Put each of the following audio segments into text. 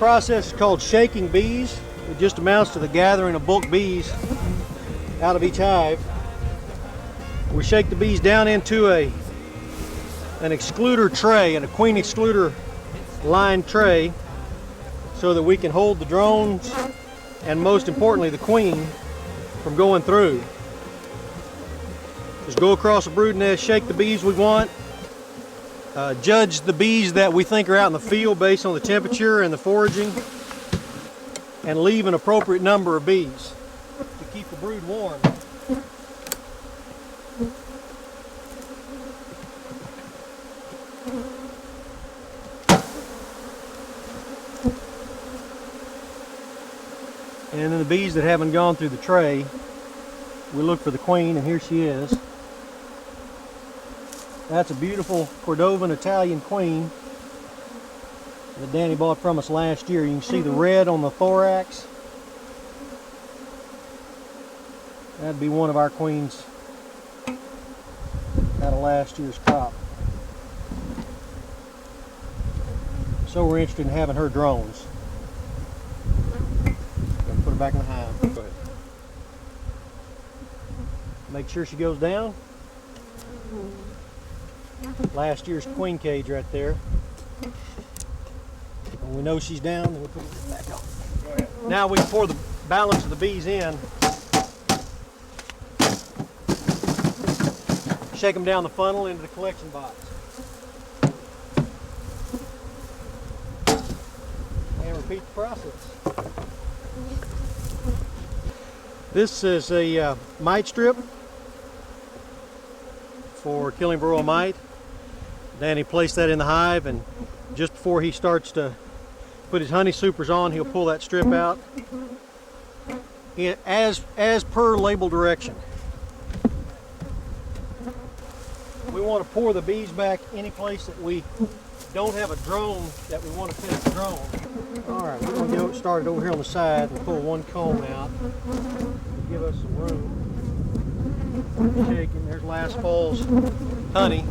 process is called shaking bees. It just amounts to the gathering of bulk bees out of each hive. We shake the bees down into an excluder tray, and a queen excluder line tray, so that we can hold the drones and, most importantly, the queen from going through. Just go across the brood nest, shake the bees we want, judge the bees that we think are out in the field based on the temperature and the foraging, and leave an appropriate number of bees to keep the brood warm. And then the bees that haven't gone through the tray, we look for the queen, and here she is. That's a beautiful Cordovan Italian queen that Danny bought from us last year. You can see the red on the thorax. That'd be one of our queens out of last year's crop. So we're interested in having her drones. Put her back in the hive. Go ahead. Make sure she goes down. Last year's queen cage right there. When we know she's down, then we'll put it back on. Go ahead. Now we can pour the balance of the bees in. Shake them down the funnel into the collection box. And repeat the process. This is a mite strip for killing varroa mite. Danny placed that in the hive, and just before he starts to put his honey supers on, he'll pull that strip out as per label direction. We want to pour the bees back any place that we don't have a drone that we want to fit the drone. All right, we're going to get started over here on the side and pull one comb out to give us some room. Shaking. There's last fall's honey.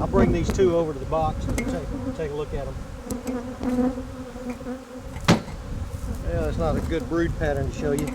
I'll bring these two over to the box and take a look at them. Yeah, that's not a good brood pattern to show you.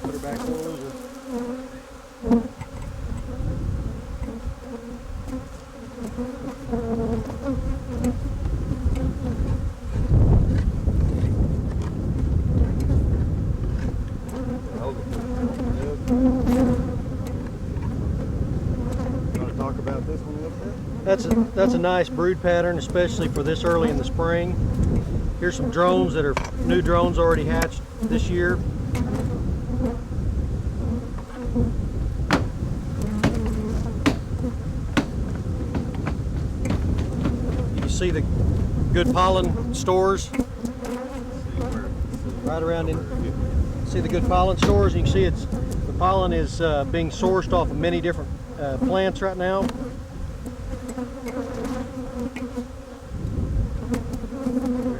Put her back a little looser. Talk about this one a little bit? That's a nice brood pattern, especially for this early in the spring. Here's some drones that are new drones already hatched this year. You can see the good pollen stores right around in. See the good pollen stores. You can see the pollen is being sourced off of many different plants right now.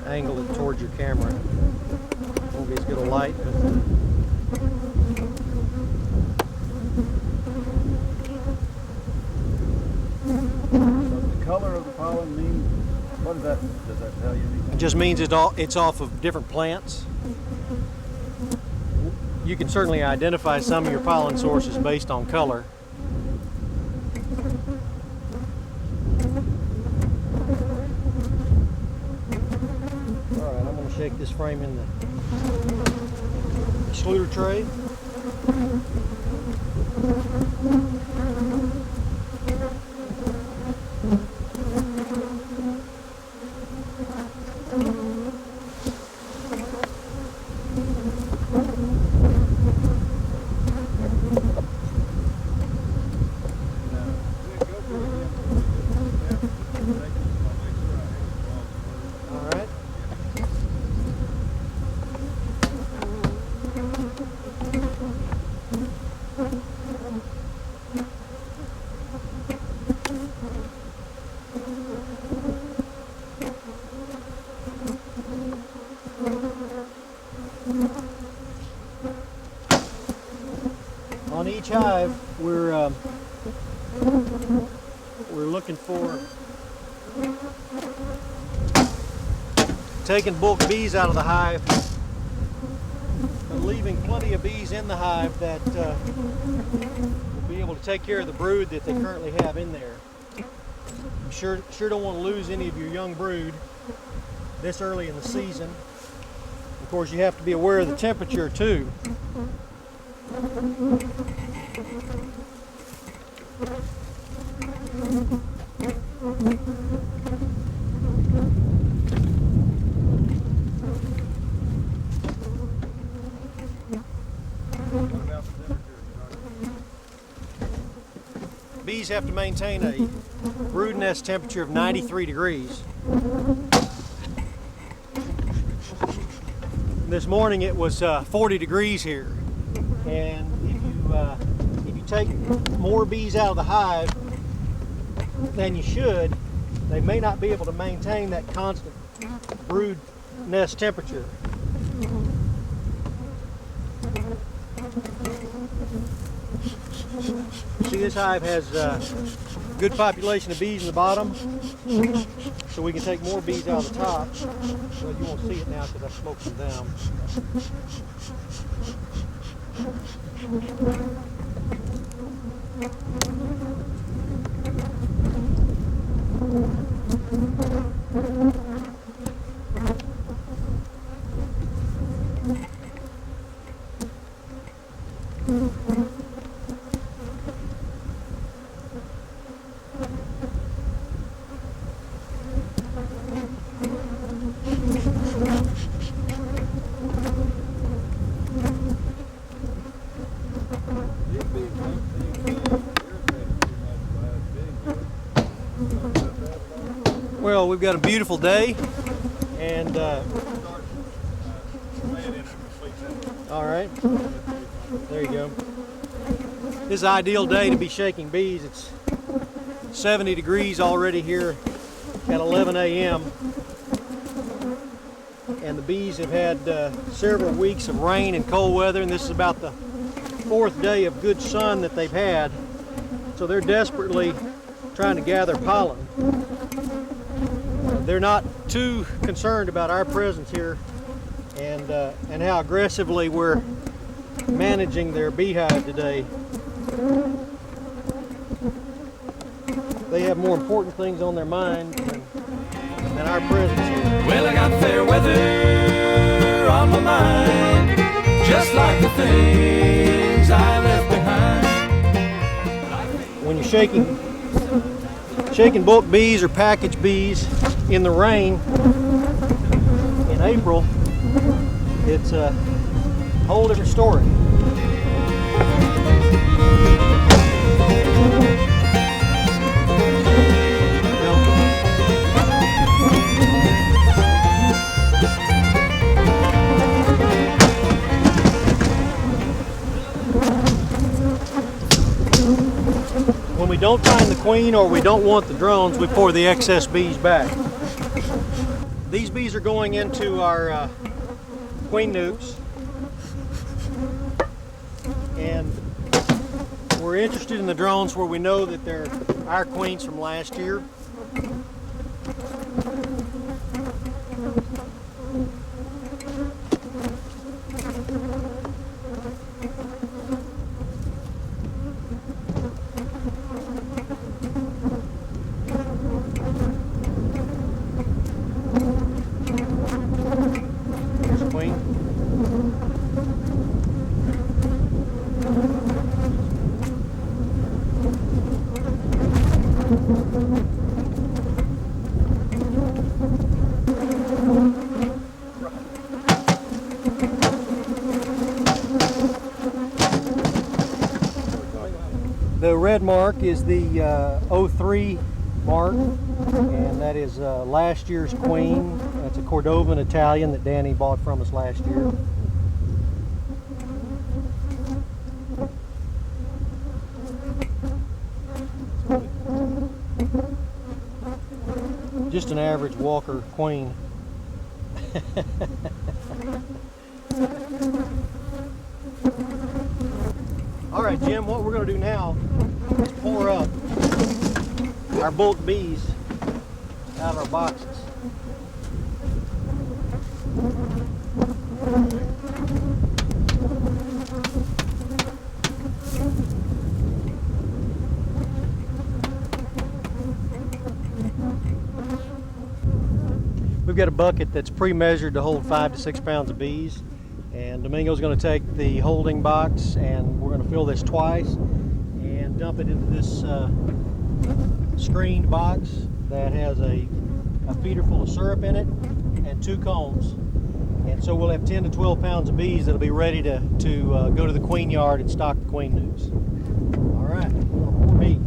Angle it towards your camera. Won't be as good a light, but does the color of the pollen mean What does that tell you anything? It just means it's off of different plants. You can certainly identify some of your pollen sources based on color. All right, I'm going to shake this frame in the excluder tray. On each hive, we're looking for taking bulk bees out of the hive and leaving plenty of bees in the hive that will be able to take care of the brood that they currently have in there. You sure don't want to lose any of your young brood this early in the season. Of course, you have to be aware of the temperature too. Bees have to maintain a brood nest temperature of 93 degrees. This morning it was 40 degrees here, and if you take more bees out of the hive than you should, they may not be able to maintain that constant brood nest temperature. See, this hive has a good population of bees in the bottom, so we can take more bees out of the top. Well, you won't see it now because I smoked them down. Well, we've got a beautiful day, and all right, there you go. This is an ideal day to be shaking bees. It's 70 degrees already here at 11 a.m. and the bees have had several weeks of rain and cold weather, and this is about the 4th day of good sun that they've had, so they're desperately trying to gather pollen. They're not too concerned about our presence here and how aggressively we're managing their beehive today. They have more important things on their mind than our presence here. Well, I got fair weather on my mind, just like the things I left behind. When you're shaking bulk bees or package bees in the rain in April, it's a whole different story. When we don't find the queen or we don't want the drones, we pour the excess bees back. These bees are going into our queen nukes, and we're interested in the drones where we know that they're our queens from last year. head mark is the 03 mark, and that is last year's queen. That's a Cordovan Italian that Danny bought from us last year. Just an average Walker queen. All right, Jim, what we're going to do now is pour up our bulk bees out of our boxes. We've got a bucket that's pre-measured to hold 5 to 6 pounds of bees, and Domingo's going to take the holding box and we're going to fill this twice and dump it into this screened box that has a feeder full of syrup in it and 2 combs, and so we'll have 10 to 12 pounds of bees that'll be ready to go to the queen yard and stock the queen noose. All right, we're going to pour bees.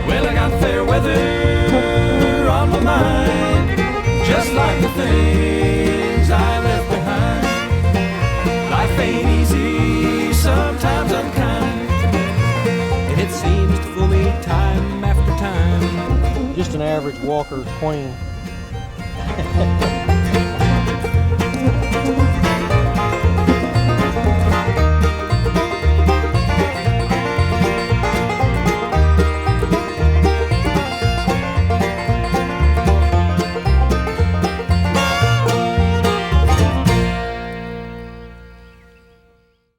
Well, I got fair weather on my mind, just like the things I left behind. Life ain't easy, sometimes unkind, and it seems to fool me time after time. Just an average Walker queen.